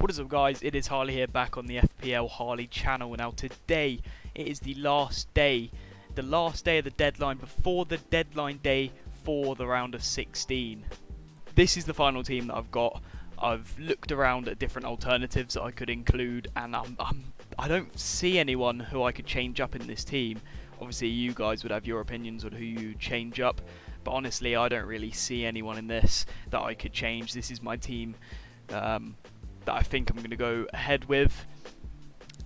What is up, guys? It is Harley here, back on the FPL Harley channel. Now today it is the last day of the deadline before the deadline day for the round of 16. This is the final team that I've got. I've looked around at different alternatives that I could include, and I don't see anyone who I could change up in this team. Obviously you guys would have your opinions on who you change up, but honestly I don't really see anyone in this that I could change. This is my team that I think I'm going to go ahead with.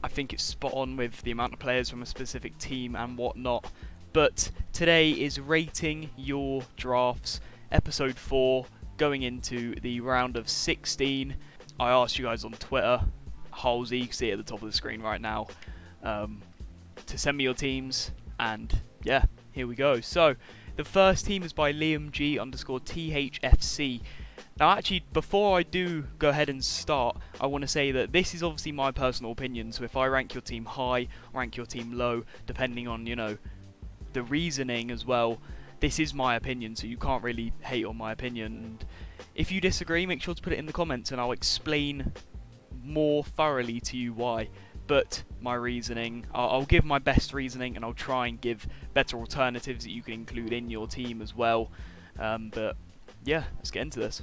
I think it's spot on with the amount of players from a specific team and whatnot. But today is rating your drafts, episode 4, going into the round of 16. I asked you guys on Twitter, Harlzyy, you can see it at the top of the screen right now, to send me your teams, and yeah, here we go. So the first team is by LiamG_THFC. Now actually, before I do go ahead and start, I want to say that this is obviously my personal opinion, so if I rank your team high, rank your team low, depending on, you know, the reasoning as well, this is my opinion, so you can't really hate on my opinion. And if you disagree, make sure to put it in the comments and I'll explain more thoroughly to you why. But my reasoning, I'll give my best reasoning, and I'll try and give better alternatives that you can include in your team as well. But yeah, let's get into this.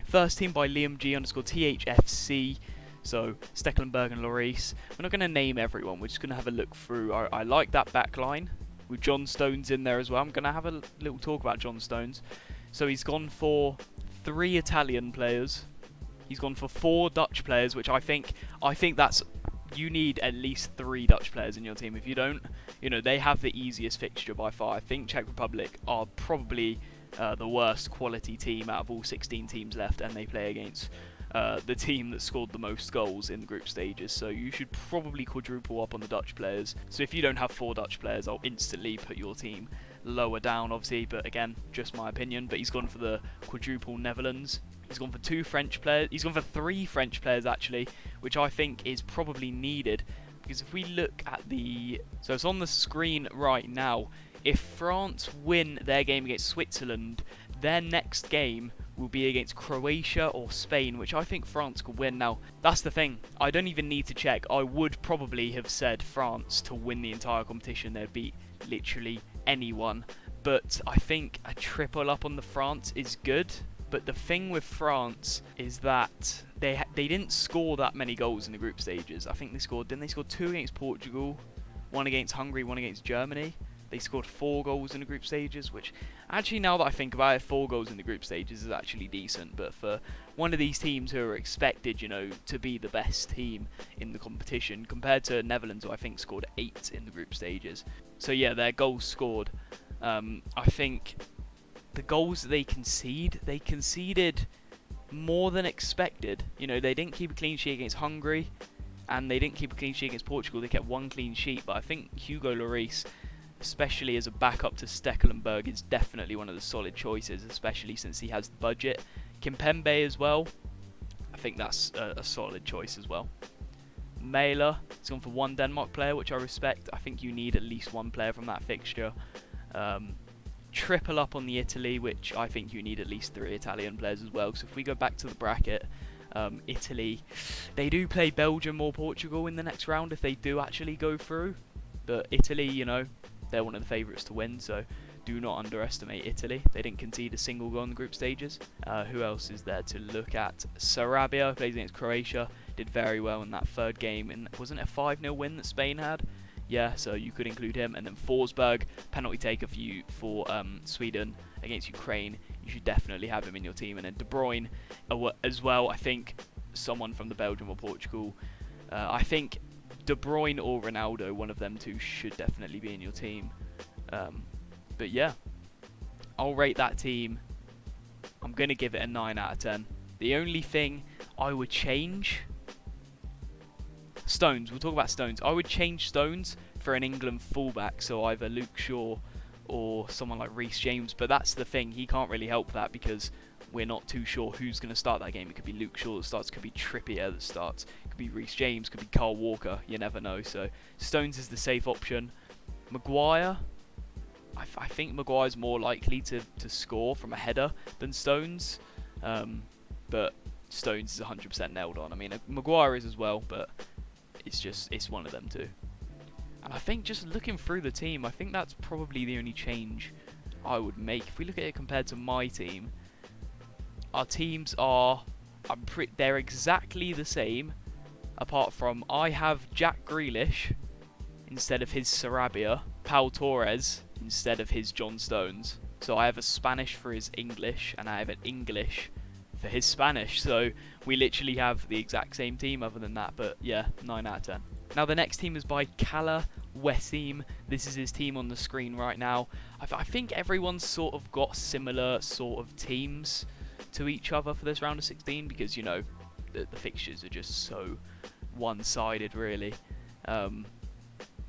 First team by LiamG_THFC, so Stecklenburg and Lloris. We're not going to name everyone, we're just going to have a look through. I like that back line, with John Stones in there as well. I'm going to have a little talk about John Stones. So he's gone for 3 Italian players, he's gone for 4 Dutch players, which I think that's, you need at least 3 Dutch players in your team. If you don't, you know, they have the easiest fixture by far. I think Czech Republic are probably the worst quality team out of all 16 teams left, and they play against the team that scored the most goals in the group stages, so you should probably quadruple up on the Dutch players. So if you don't have 4 Dutch players, I'll instantly put your team lower down, obviously, but again, just my opinion. But he's gone for the quadruple Netherlands. He's gone for 2 French players. He's gone for 3 French players actually, which I think is probably needed, because if we look at so it's on the screen right now. If France win their game against Switzerland, their next game will be against Croatia or Spain, which I think France could win. Now, that's the thing. I don't even need to check. I would probably have said France to win the entire competition. They'd beat literally anyone. But I think a triple up on the France is good. But the thing with France is that they didn't score that many goals in the group stages. I think didn't they score 2 against Portugal, 1 against Hungary, 1 against Germany? They scored 4 goals in the group stages, which actually, now that I think about it, 4 goals in the group stages is actually decent. But for one of these teams who are expected, you know, to be the best team in the competition, compared to Netherlands, who I think scored 8 in the group stages. So yeah, their goals scored. I think the goals that they conceded more than expected. You know, they didn't keep a clean sheet against Hungary, and they didn't keep a clean sheet against Portugal. They kept 1 clean sheet, but I think Hugo Lloris, especially as a backup to Stecklenburg, is definitely one of the solid choices, especially since he has the budget. Kimpembe as well, I think that's a solid choice as well. Mailer, he's gone for 1 Denmark player, which I respect. I think you need at least 1 player from that fixture. Triple up on the Italy, which I think you need at least 3 Italian players as well. So if we go back to the bracket, Italy, they do play Belgium or Portugal in the next round if they do actually go through. But Italy, you know, they're one of the favourites to win, so do not underestimate Italy. They didn't concede a single goal in the group stages. Who else is there to look at? Sarabia plays against Croatia, did very well in that 3rd game, and wasn't it a 5-0 win that Spain had? Yeah, so you could include him. And then Forsberg, penalty taker for Sweden against Ukraine. You should definitely have him in your team. And then De Bruyne as well. I think someone from the Belgium or Portugal. I think De Bruyne or Ronaldo, one of them two, should definitely be in your team. But yeah, I'll rate that team. I'm going to give it a 9 out of 10. The only thing I would change, Stones. We'll talk about Stones. I would change Stones for an England fullback, so either Luke Shaw or someone like Reece James. But that's the thing, he can't really help that because we're not too sure who's going to start that game. It could be Luke Shaw that starts, it could be Trippier that starts, it could be Reece James, it could be Carl Walker, you never know. So Stones is the safe option. Maguire, I think Maguire's more likely to score from a header than Stones. But Stones is 100% nailed on. I mean, Maguire is as well, but it's one of them two. And I think just looking through the team, I think that's probably the only change I would make. If we look at it compared to my team, our teams are, they're exactly the same, apart from I have Jack Grealish instead of his Sarabia, Pau Torres instead of his John Stones. So I have a Spanish for his English, and I have an English for his Spanish. So we literally have the exact same team other than that, but yeah, 9 out of 10. Now the next team is by Kala Wesim. This is his team on the screen right now. I think everyone's sort of got similar sort of teams to each other for this round of 16 because, you know, the fixtures are just so one-sided really.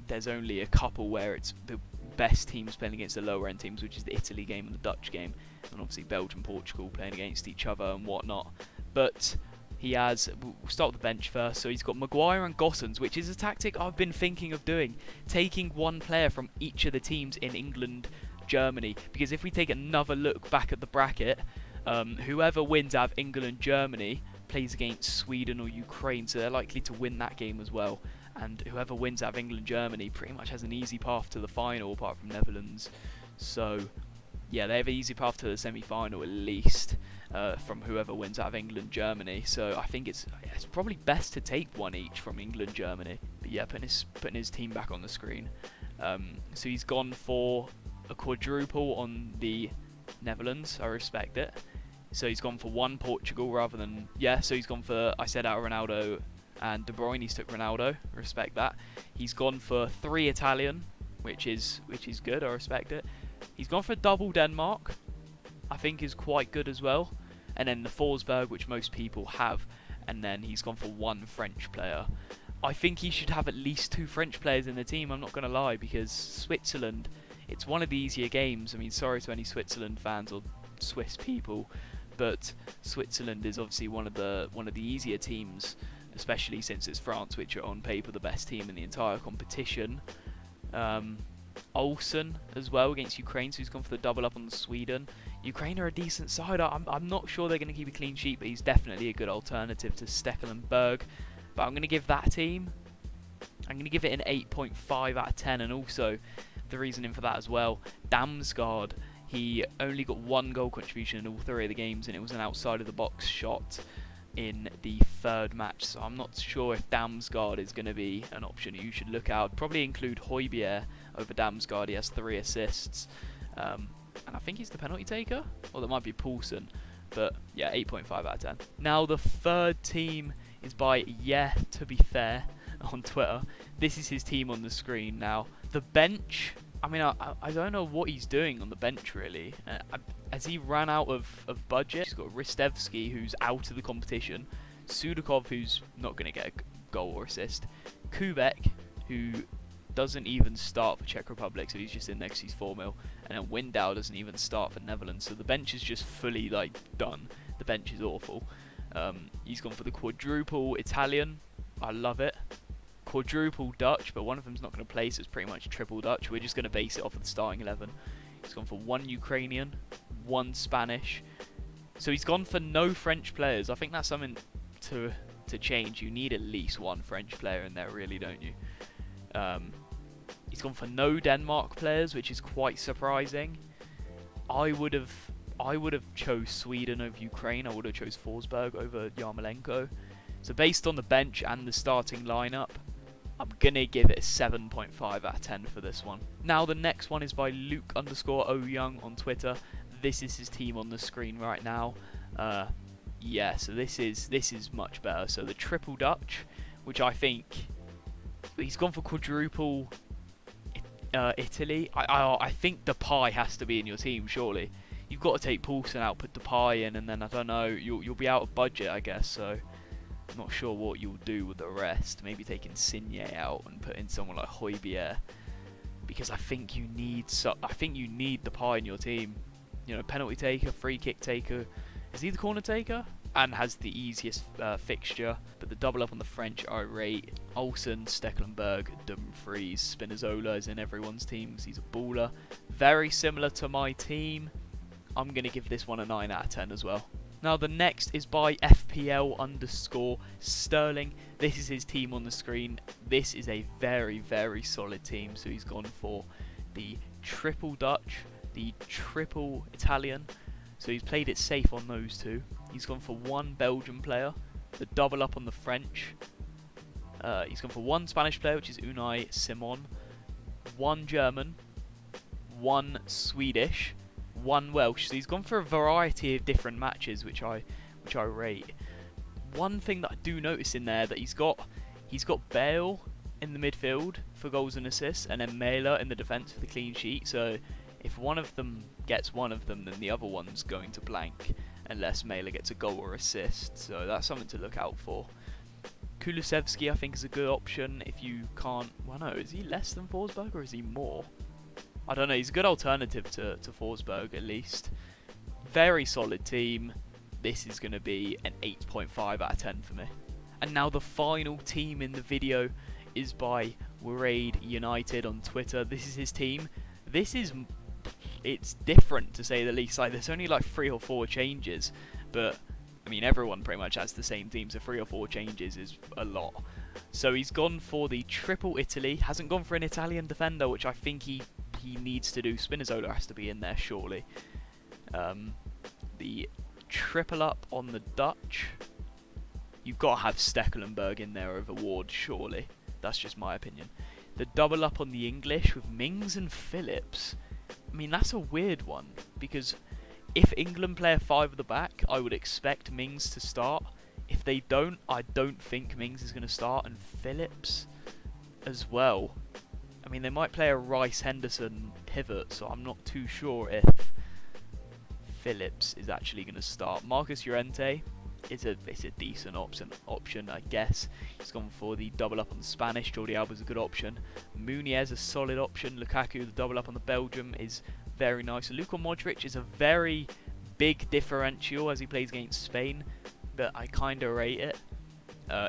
There's only a couple where it's the best teams playing against the lower end teams, which is the Italy game and the Dutch game, and obviously Belgium, Portugal playing against each other and whatnot. But he has, we'll start with the bench first, so he's got Maguire and Gossens, which is a tactic I've been thinking of doing, taking one player from each of the teams in England, Germany, because if we take another look back at the bracket, whoever wins out of England and Germany plays against Sweden or Ukraine, so they're likely to win that game as well. And whoever wins out of England and Germany pretty much has an easy path to the final, apart from Netherlands. So, yeah, they have an easy path to the semi-final at least, from whoever wins out of England and Germany. So I think it's probably best to take one each from England and Germany. But yeah, putting his team back on the screen. So he's gone for a quadruple on the Netherlands. I respect it. So he's gone for one Portugal rather than... Yeah, so he's gone for... I said out Ronaldo and De Bruyne. He's took Ronaldo. I respect that. He's gone for 3 Italian, which is good. I respect it. He's gone for double Denmark. I think is quite good as well. And then the Forsberg, which most people have. And then he's gone for 1 French player. I think he should have at least 2 French players in the team, I'm not going to lie, because Switzerland, it's one of the easier games. I mean, sorry to any Switzerland fans or Swiss people, but Switzerland is obviously one of the easier teams, especially since it's France, which are on paper the best team in the entire competition. Olsen as well against Ukraine, so he's gone for the double up on the Sweden. Ukraine are a decent side. I'm not sure they're going to keep a clean sheet, but he's definitely a good alternative to Stekelenburg. But I'm going to give that team, I'm going to give it an 8.5 out of 10, and also the reasoning for that as well, Damsgaard, he only got 1 goal contribution in all 3 of the games, and it was an outside of the box shot in the 3rd match, so I'm not sure if Damsgaard is going to be an option you should look out. Probably include Højbjerg over Damsgaard. He has 3 assists, and I think he's the penalty taker, or that might be Poulsen, but yeah, 8.5 out of 10. Now the 3rd team is by to be fair on Twitter. This is his team on the screen now. The bench, I mean, I don't know what he's doing on the bench really. Has he ran out of budget? He's got Ristevski, who's out of the competition, Sudakov, who's not going to get a goal or assist, Kubek, who doesn't even start for Czech Republic, so he's just in next, he's 4 mil, and then Windau doesn't even start for Netherlands, so the bench is just fully like done. The bench is awful. He's gone for the quadruple Italian. I love it. Quadruple Dutch, but one of them's not going to play, so it's pretty much triple Dutch. We're just going to base it off of the starting 11. He's gone for 1 Ukrainian, 1 Spanish. So he's gone for no French players. I think that's something to change. You need at least 1 French player in there, really, don't you? He's gone for no Denmark players, which is quite surprising. I would have chose Sweden over Ukraine. I would have chose Forsberg over Yarmolenko. So based on the bench and the starting lineup, I'm going to give it a 7.5 out of 10 for this one. Now the next one is by Luke_O_Young on Twitter. This is his team on the screen right now. Yeah, so this is much better. So the triple Dutch, which I think he's gone for quadruple Italy. I think Depay has to be in your team, surely. You've got to take Poulsen out, put Depay in, and then, I don't know, you'll be out of budget, I guess, so I'm not sure what you'll do with the rest. Maybe taking Insigne out and put in someone like Højbjerg, because I think you need Depay in your team. You know, penalty taker, free kick taker. Is he the corner taker? And has the easiest fixture, but the double up on the French I rate. Olsen, Stekelenburg, Dumfries, Spinazzola is in everyone's team because he's a baller. Very similar to my team. I'm going to give this one a 9 out of 10 as well. Now the next is by FPL_Sterling. This is his team on the screen. This is a very, very solid team. So he's gone for the triple Dutch, the triple Italian. So he's played it safe on those two. He's gone for one Belgian player, the double up on the French. He's gone for one Spanish player, which is Unai Simon, one German, one Swedish, one Welsh. So he's gone for a variety of different matches, which I rate. One thing that I do notice in there that he's got Bale in the midfield for goals and assists, and then Mela in the defence for the clean sheet. So if one of them gets one of them, then the other one's going to blank unless Mela gets a goal or assist. So that's something to look out for. Kulusevski I think is a good option if you can't... Well, no, is he less than Forsberg or is he more? I don't know, he's a good alternative to Forsberg at least. Very solid team. This is going to be an 8.5 out of 10 for me. And now the final team in the video is by Harlzyy United on Twitter. This is his team. It's different to say the least. Like, there's only like 3 or 4 changes, but I mean everyone pretty much has the same team, so 3 or 4 changes is a lot. So he's gone for the triple Italy, hasn't gone for an Italian defender, which I think he needs to do. Spinazzola has to be in there surely. The triple up on the Dutch, you've got to have Stekelenburg in there over Ward surely. That's just my opinion. The double up on the English with Mings and Phillips. I mean, that's a weird one, because if England play a 5 at the back, I would expect Mings to start. If they don't, I don't think Mings is going to start, and Phillips as well. I mean, they might play a Rice-Henderson pivot, so I'm not too sure if Phillips is actually going to start. Marcus Llorente is a decent option, I guess. He's gone for the double up on the Spanish. Jordi Alba's a good option. Muniz a solid option. Lukaku, the double up on the Belgium, is very nice. Luka Modric is a very big differential as he plays against Spain, but I kind of rate it.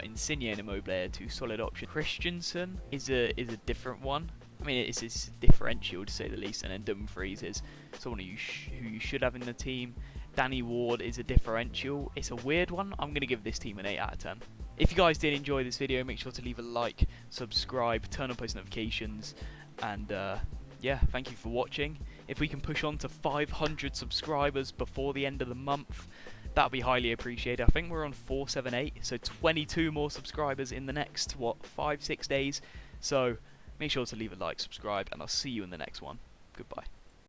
Insigne and Immobile are 2 solid options. Christensen is a different one. I mean, it's a differential to say the least, and then Dumfries is someone who you should have in the team. Danny Ward is a differential. It's a weird one. I'm going to give this team an 8 out of 10. If you guys did enjoy this video, make sure to leave a like, subscribe, turn on post notifications, and yeah, thank you for watching. If we can push on to 500 subscribers before the end of the month, that would be highly appreciated. I think we're on 478, so 22 more subscribers in the next, 5-6 days. So make sure to leave a like, subscribe, and I'll see you in the next one. Goodbye.